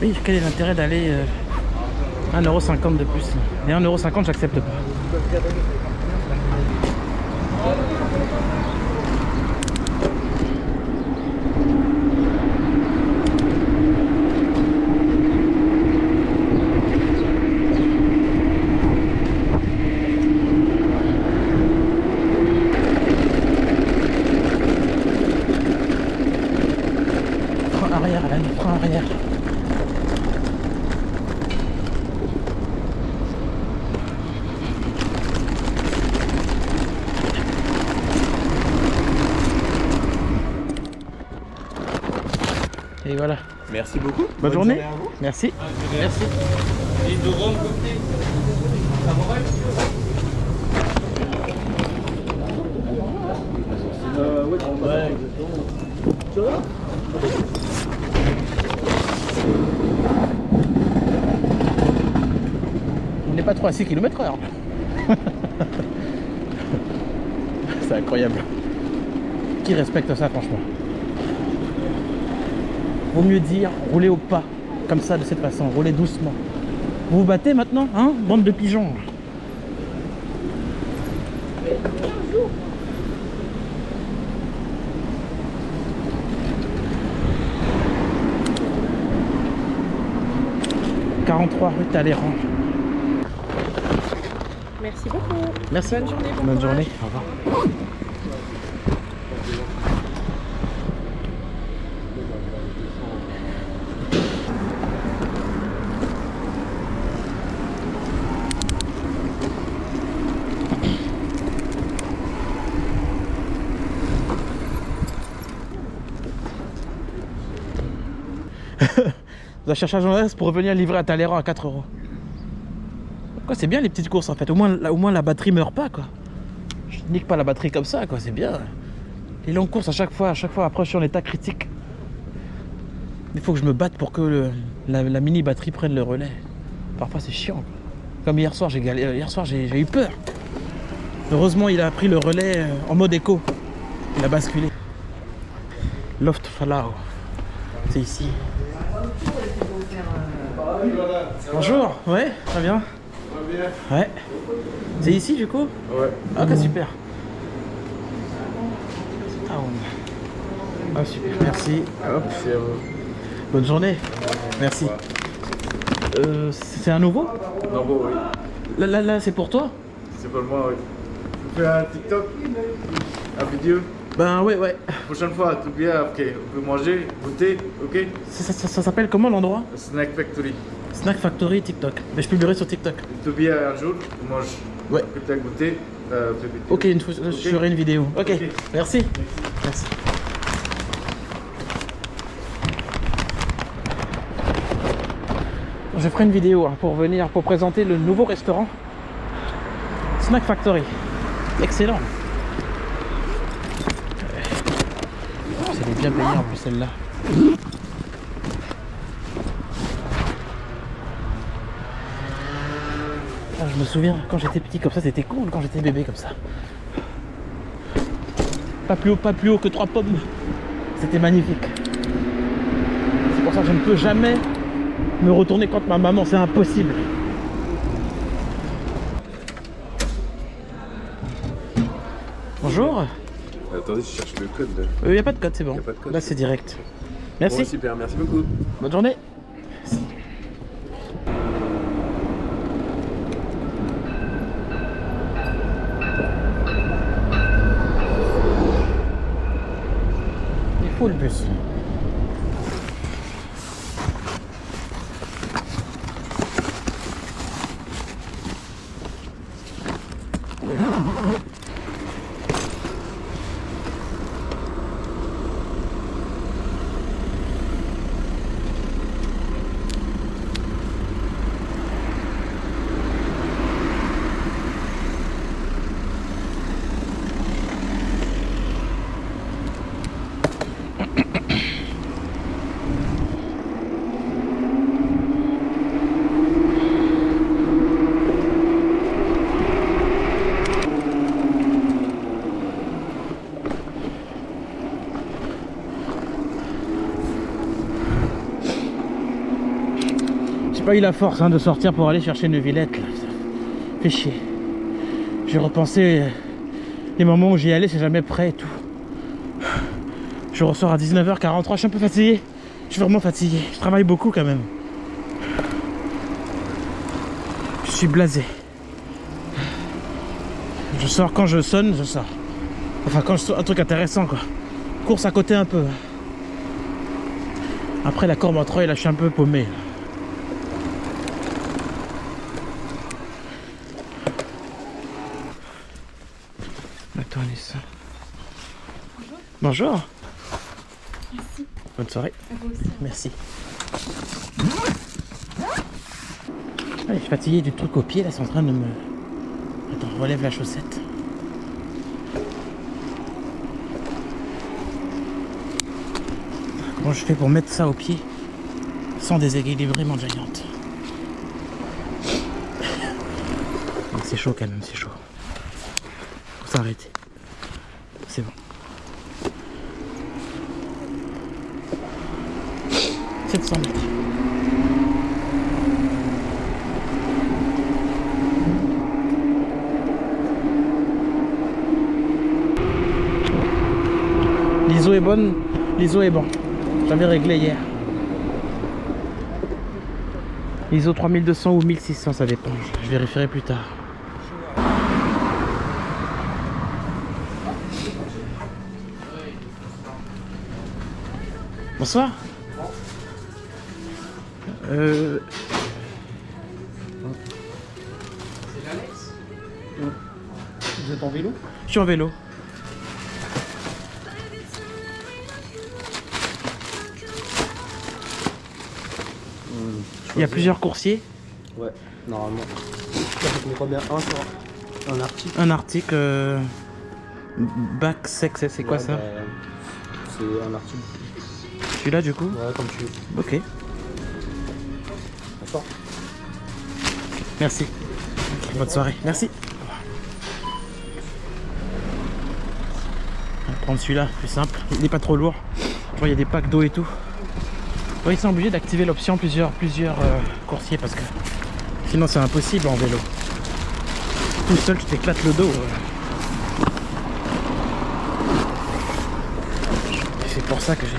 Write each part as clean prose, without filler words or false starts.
Oui, quel est l'intérêt d'aller 1,50 € de plus? Et 1,50 € j'accepte pas. Frein arrière, Alain, frein arrière. Et voilà. Merci beaucoup. Bonne journée. À vous. Merci. Merci. On n'est pas trop à 6 km/h. C'est incroyable. Qui respecte ça, franchement? Vaut mieux dire rouler au pas, comme ça, de cette façon, rouler doucement. Vous vous battez maintenant, hein, bande de pigeons? « 43 rue Talleyrand. » Merci beaucoup. Merci. Bonne journée. Bonne journée. Au revoir. On va chercher un journaliste pour revenir livrer à Talleyrand à 4 €. Quoi, c'est bien les petites courses en fait. Au moins la batterie meurt pas quoi. Je nique pas la batterie comme ça quoi, c'est bien. Les longues courses à chaque fois après je suis en état critique. Il faut que je me batte pour que la mini batterie prenne le relais. Parfois c'est chiant quoi. Comme hier soir j'ai eu peur. Heureusement il a pris le relais en mode éco. Il a basculé. Loft Falau. C'est ici. Bonjour, ouais, très bien. Ouais. C'est ici du coup? Ouais. Ok, super. Ah, super, merci. Hop. Merci à vous. Bonne journée. Merci. C'est un nouveau? Non, bon, oui. Là, c'est pour toi? C'est pour moi, oui. Tu fais un TikTok? Un vidéo? Ben ouais. Prochaine fois, tout bien, ok. On peut manger, goûter, ok? Ça s'appelle comment l'endroit? Snack Factory. Snack Factory TikTok. Mais je publierai sur TikTok. Tout bien un jour, tu manges. Ouais. Que tu as goûté, fais vidéo. Ok, une fois, je ferai une vidéo. Ok, Ok. merci. Merci. Je ferai une vidéo pour présenter le nouveau restaurant Snack Factory. Excellent. Elle est bien payée en plus celle-là. Ah, je me souviens quand j'étais petit comme ça, c'était cool quand j'étais bébé comme ça. Pas plus haut que 3 pommes. C'était magnifique. C'est pour ça que je ne peux jamais me retourner contre ma maman, c'est impossible. Bonjour. Attendez, je cherche le code là. Il n'y a pas de code, c'est bon. Y a pas de code. Là c'est direct. Merci. Bon, super, merci beaucoup. Bonne journée. Il faut le bus. J'ai pas eu la force de sortir pour aller chercher une Villette là. Ça fait chier. J'ai repensé les moments où j'y allais, c'est jamais prêt et tout. Je ressors à 19h43, je suis un peu fatigué. Je suis vraiment fatigué. Je travaille beaucoup quand même. Je suis blasé. Je sors quand je sonne, je sors. Enfin quand je sors un truc intéressant quoi. Course à côté un peu. Après la courbe en Troyes, là je suis un peu paumé. Attends, Alice. Bonjour. Merci. Bonne soirée. À vous aussi. Merci. Allez, je suis fatigué du truc au pied, là, c'est en train de me... Attends, relève la chaussette. Comment je fais pour mettre ça au pied sans déséquilibrer mon giant? C'est chaud quand même, c'est chaud. Faut s'arrêter. C'est bon. 700 mètres. L'ISO est bonne, l'ISO est bon. J'avais réglé hier. ISO 3200 ou 1600, ça dépend. Je vérifierai plus tard. Bonsoir. Vous êtes en vélo? Je suis en vélo. Il y a plusieurs coursiers. Ouais, normalement. Ça fait combien? Un sur un article? Un article. Bac sexe, c'est quoi Ouais, ça? bah, c'est un article. Celui-là du coup? Ouais, comme tu veux. Ok, D'accord. merci. Bonne soirée, merci. On va prendre celui-là, plus simple. Il n'est pas trop lourd. Je vois, il y a des packs d'eau et tout. Ouais, ils sont obligés d'activer l'option plusieurs coursiers parce que sinon c'est impossible en vélo. Tout seul, tu t'éclates le dos. Et c'est pour ça que j'ai...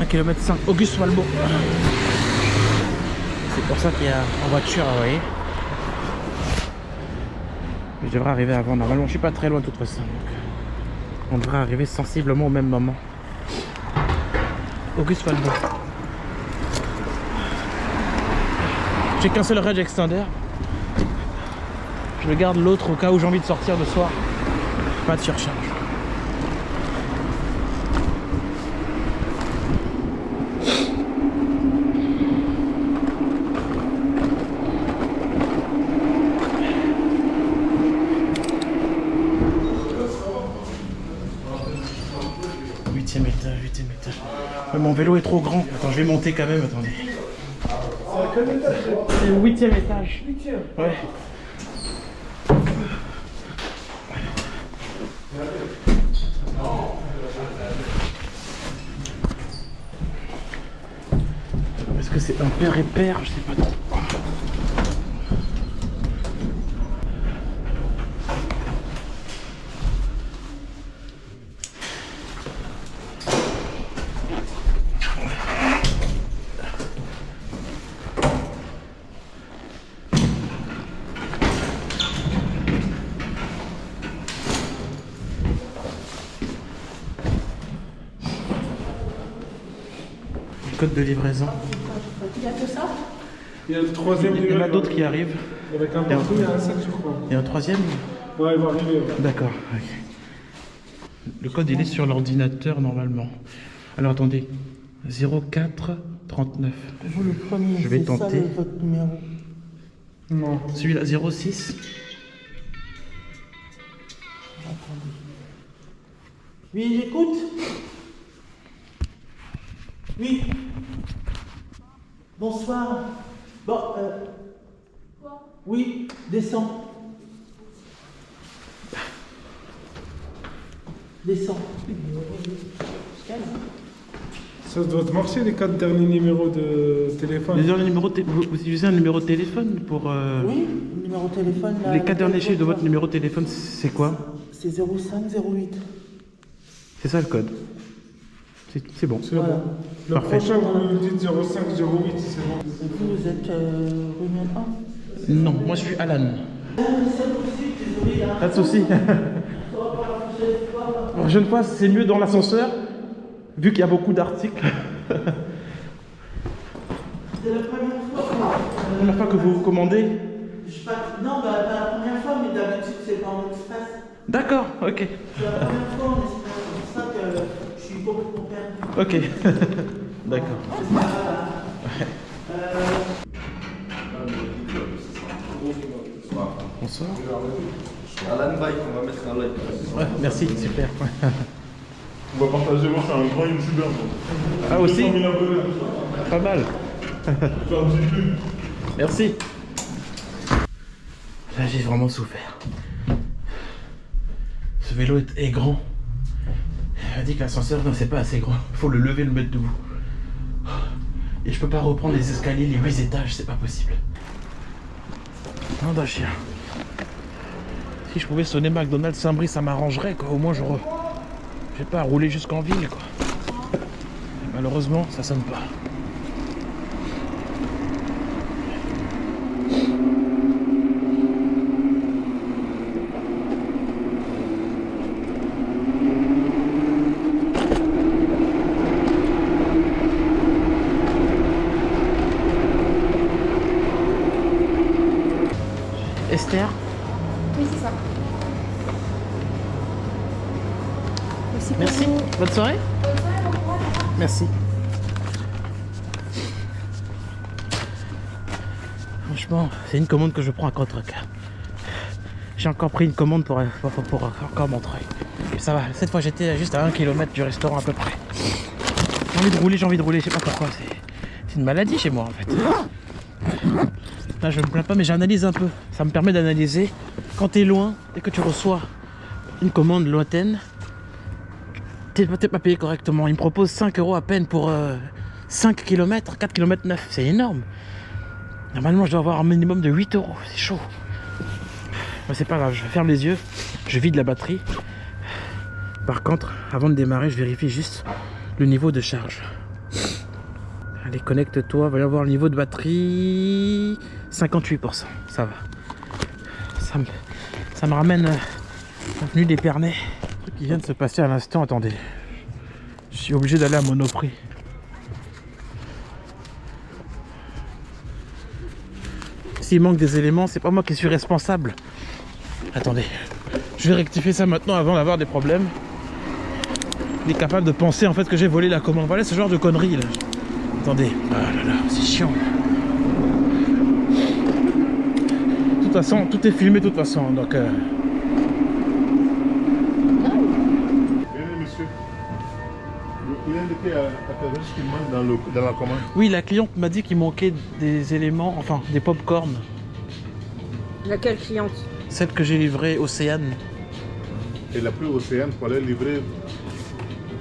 km 5, Auguste Walbo. C'est pour ça qu'il y a en voiture, vous voyez. Mais je devrais arriver avant. Normalement, je suis pas très loin de toute façon. Donc, on devrait arriver sensiblement au même moment. Auguste Walbo. J'ai qu'un seul range extender. Je garde l'autre au cas où j'ai envie de sortir le soir. Pas de surcharge. Huitième étage. Mais mon vélo est trop grand. Attends, je vais monter quand même, attendez. C'est le 8e étage. Ouais. Est-ce que c'est un père et père? Je sais pas trop. Code de livraison. Il y a que ça? Il y a le troisième. Il y en a d'autres qui arrivent. Avec un partout, il y a un sac, je crois. Et un troisième? Ouais, il va arriver. Ouais. D'accord. Ok. Le code il est sur l'ordinateur normalement. Alors attendez. 0439. Vous le premier, Je vais c'est ça, tenter. votre numéro. Non. Celui-là 06. Oui, j'écoute. Oui. Bonsoir. Bon, Quoi? oui, descends. Descends. Calme. Ça doit te marcher les 4 derniers numéros de téléphone. Les derniers numéros vous utilisez un numéro de téléphone pour... Oui, le numéro de téléphone. Là, Les 4 derniers chiffres de votre numéro de téléphone, c'est quoi? C'est 0508. C'est ça le code. C'est bon. C'est bon. Le Parfait. prochain, vous nous dites 0508, c'est bon. Et vous êtes rue Miel 1? Non, moi je suis Alan. Pas de soucis. La prochaine fois, c'est mieux dans l'ascenseur, vu qu'il y a beaucoup d'articles. C'est la première fois. La première fois que vous commandez. Non, pas la première fois, mais d'habitude c'est pas en express. D'accord, ok. C'est la première fois en express, c'est pour ça que je suis complètement perdu. Ok. D'accord. Bonsoir. Alan Bike, on va mettre un like. Ouais, merci, super. On va partager, moi je suis un grand youtubeur. Ah aussi 200 000 abonnés. Pas mal. Faire du pub. Merci. Là, j'ai vraiment souffert. Ce vélo est grand. Elle m'a dit que l'ascenseur, non, c'est pas assez grand. Il faut le lever et le mettre debout. Et je peux pas reprendre les escaliers, les 8 étages, c'est pas possible. Non, d'un chien. Si je pouvais sonner McDonald's Saint-Brice, ça m'arrangerait, quoi. Au moins, je j'ai pas à rouler jusqu'en ville, quoi. Malheureusement, ça sonne pas. Esther, Oui, c'est ça. Merci. merci. Bonne soirée. Merci. Franchement, c'est une commande que je prends à contre-cœur. J'ai encore pris une commande pour encore Montreuil. Et ça va, cette fois j'étais juste à 1 km du restaurant à peu près. J'ai envie de rouler, je sais pas pourquoi. C'est une maladie chez moi en fait. Là je me plains pas mais j'analyse un peu. Ça me permet d'analyser quand t'es loin et que tu reçois une commande lointaine. T'es pas payé correctement. Ils me proposent 5 € à peine pour 5 km, 4 km 9. C'est énorme. Normalement je dois avoir un minimum de 8 €. C'est chaud. Mais c'est pas grave, je ferme les yeux. Je vide la batterie. Par contre, avant de démarrer, je vérifie juste le niveau de charge. Allez, connecte-toi. Va y avoir le niveau de batterie 58%. Ça va. Ça me ramène avenue d'Épernay. Un truc qui vient de se passer à l'instant. Attendez. Je suis obligé d'aller à Monoprix. S'il manque des éléments, c'est pas moi qui suis responsable. Attendez. Je vais rectifier ça maintenant avant d'avoir des problèmes. Il est capable de penser en fait que j'ai volé la commande. Voilà ce genre de conneries là. Attendez. Ah là là, c'est chiant. De toute façon, tout est filmé de toute façon. Donc. Venez, monsieur. Il a indiqué à quelqu'un ce qu'il manque dans la commande. Oui, la cliente m'a dit qu'il manquait des éléments, enfin des pop-corn. Laquelle cliente? Celle que j'ai livrée Océane. Et la plus Océane pour aller livrer.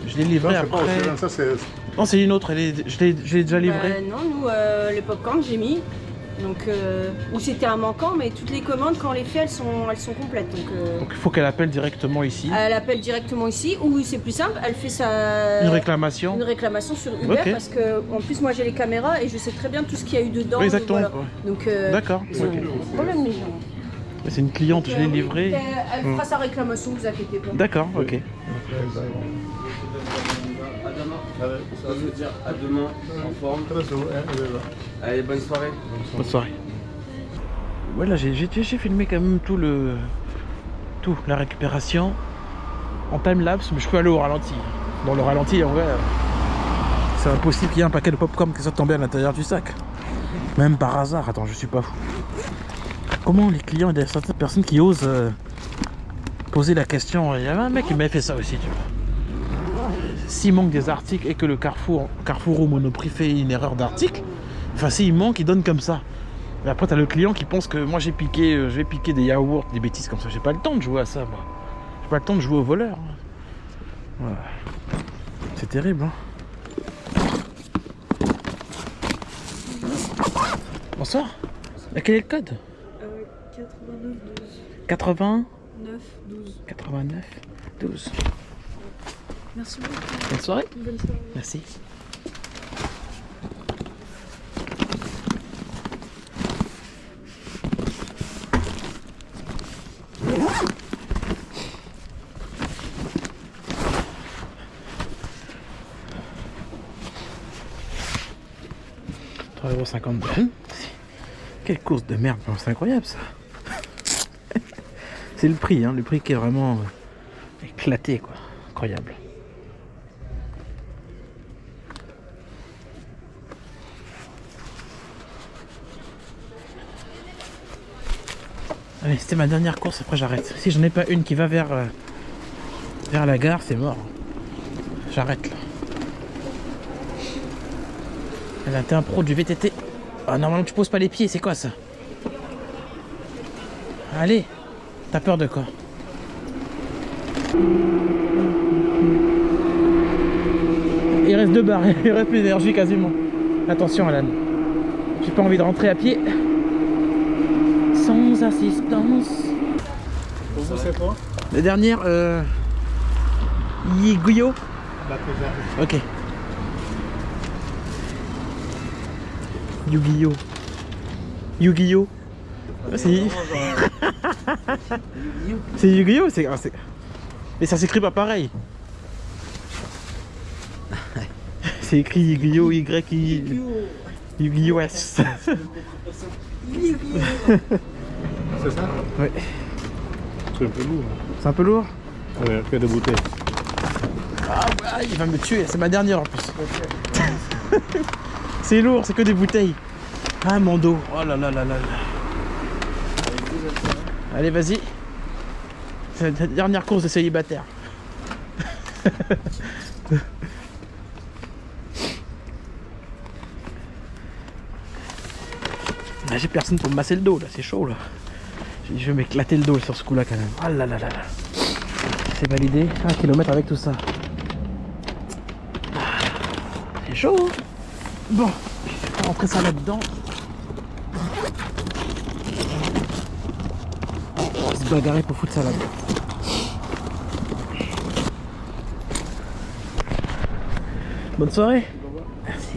Je l'ai livrée Non, c'est pas après. Océane, ça c'est. Non, c'est une autre. Je l'ai déjà livrée. Non, nous, les popcorn, j'ai mis. Donc, ou c'était un manquant, mais toutes les commandes, quand on les fait, elles sont complètes. Donc il faut qu'elle appelle directement ici. Elle appelle directement ici, ou c'est plus simple, elle fait sa... Une réclamation. Une réclamation sur Uber, Ok. parce que en plus moi j'ai les caméras et je sais très bien tout ce qu'il y a eu dedans. Oui, exactement. Voilà. Donc, D'accord. ils ont Ok. pas de problème les gens. C'est une cliente, je l'ai livrée. Elle fera sa réclamation, vous inquiétez pas. D'accord, ok. À demain. Ça veut dire à demain, en forme. Allez, bonne soirée. Bonne soirée. Ouais, là j'ai filmé quand même tout la récupération en time-lapse, mais je peux aller au ralenti. Dans le ralenti, en vrai, c'est impossible qu'il y ait un paquet de popcorn qui soit tombé à l'intérieur du sac. Même par hasard, attends, je suis pas fou. Comment les clients, il y a certaines personnes qui osent poser la question. Il y avait un mec qui m'avait fait ça aussi, tu vois. S'il manque des articles et que le Carrefour ou Monoprix fait une erreur d'article, enfin s'il manque, il donne comme ça. Et après, t'as le client qui pense que moi je vais piquer des yaourts, des bêtises comme ça. J'ai pas le temps de jouer à ça, moi. J'ai pas le temps de jouer au voleur. Voilà. C'est terrible, hein. Bonsoir. Quel est le code? 89 12. 80 9 12. 89 12. Merci beaucoup. Bonne soirée. Bonne soirée. Merci. €3,52. Quelle course de merde, c'est incroyable ça. C'est le prix, hein, le prix qui est vraiment éclaté quoi, incroyable. Allez, c'était ma dernière course, après j'arrête. Si j'en ai pas une qui va vers la gare, c'est mort. J'arrête là. Là, t'es un pro du VTT. Ah, normalement tu poses pas les pieds, c'est quoi ça? Allez, t'as peur de quoi? Il reste 2 barres, il reste plus d'énergie quasiment. Attention Alan, j'ai pas envie de rentrer à pied sans assistance. Pour vous, c'est quoi? La dernière, Yu-Gi-Oh. Ok. Yu-Gi-Oh. Yu-Gi-Oh. C'est c'est Yu-Gi-Oh, mais ça s'écrit pas pareil. C'est écrit Yu-Gi-Oh, Y-I... Yu-Gi-Oh S. C'est ça? Ouais. C'est un peu lourd. C'est un peu lourd? Ouais, que de bouteilles. Ah ouais, il va me tuer, c'est ma dernière en plus. C'est lourd, c'est que des bouteilles. Ah mon dos, oh là là là là là. Allez vas-y. C'est la dernière course de célibataire. Là, j'ai personne pour me masser le dos là, c'est chaud là. Je vais m'éclater le dos sur ce coup là quand même. Ah là là là là. C'est validé, 1 km avec tout ça. C'est chaud hein. Bon, on va rentrer ça là-dedans. On va se bagarrer pour foutre ça là-dedans. Bonne soirée. Merci.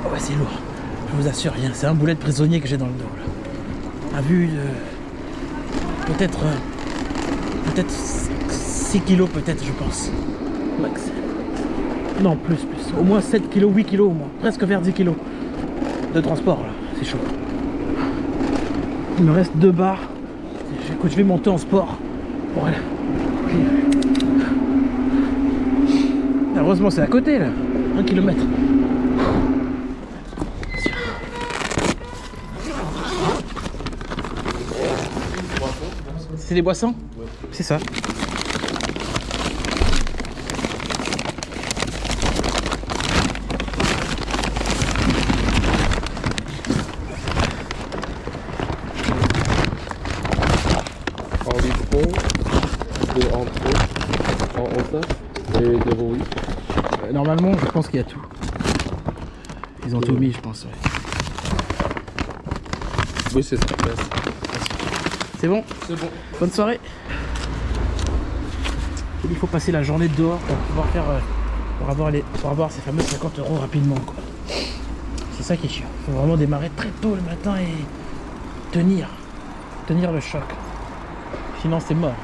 Oh ouais, c'est lourd. Je vous assure, c'est un boulet de prisonnier que j'ai dans le dos là. À vue de... peut-être 6 kilos peut-être je pense. Max. Non, plus. Au moins 7 kilos, 8 kilos au moins. Presque vers 10 kilos de transport là. C'est chaud. Il me reste 2 barres. Écoute, je vais monter en sport. Voilà. Heureusement c'est à côté là. 1 km. C'est des boissons? Ouais. C'est ça. En bistrot, de entrée, en hauteur et de rouille. Normalement, je pense qu'il y a tout. Ils ont tout mis, je pense. Ouais. Oui, c'est ça. C'est bon? C'est bon. Bonne soirée. Il faut passer la journée dehors pour pouvoir faire, pour avoir ces fameux 50 € rapidement, quoi. C'est ça qui est chiant. Il faut vraiment démarrer très tôt le matin et tenir le choc. Sinon, c'est mort.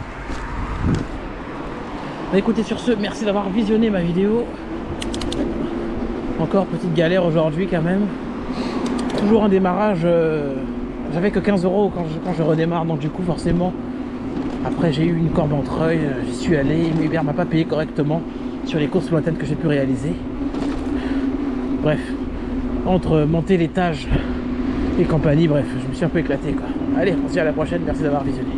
Bah, écoutez, sur ce, merci d'avoir visionné ma vidéo. Encore petite galère aujourd'hui quand même. Toujours un démarrage. J'avais que 15 € quand je redémarre, donc du coup forcément après j'ai eu une corbe en treuil, j'y suis allé, mais Hubert m'a pas payé correctement sur les courses lointaines que j'ai pu réaliser. Bref, entre monter l'étage et compagnie, bref, je me suis un peu éclaté quoi. Allez, on se dit à la prochaine, merci d'avoir visionné.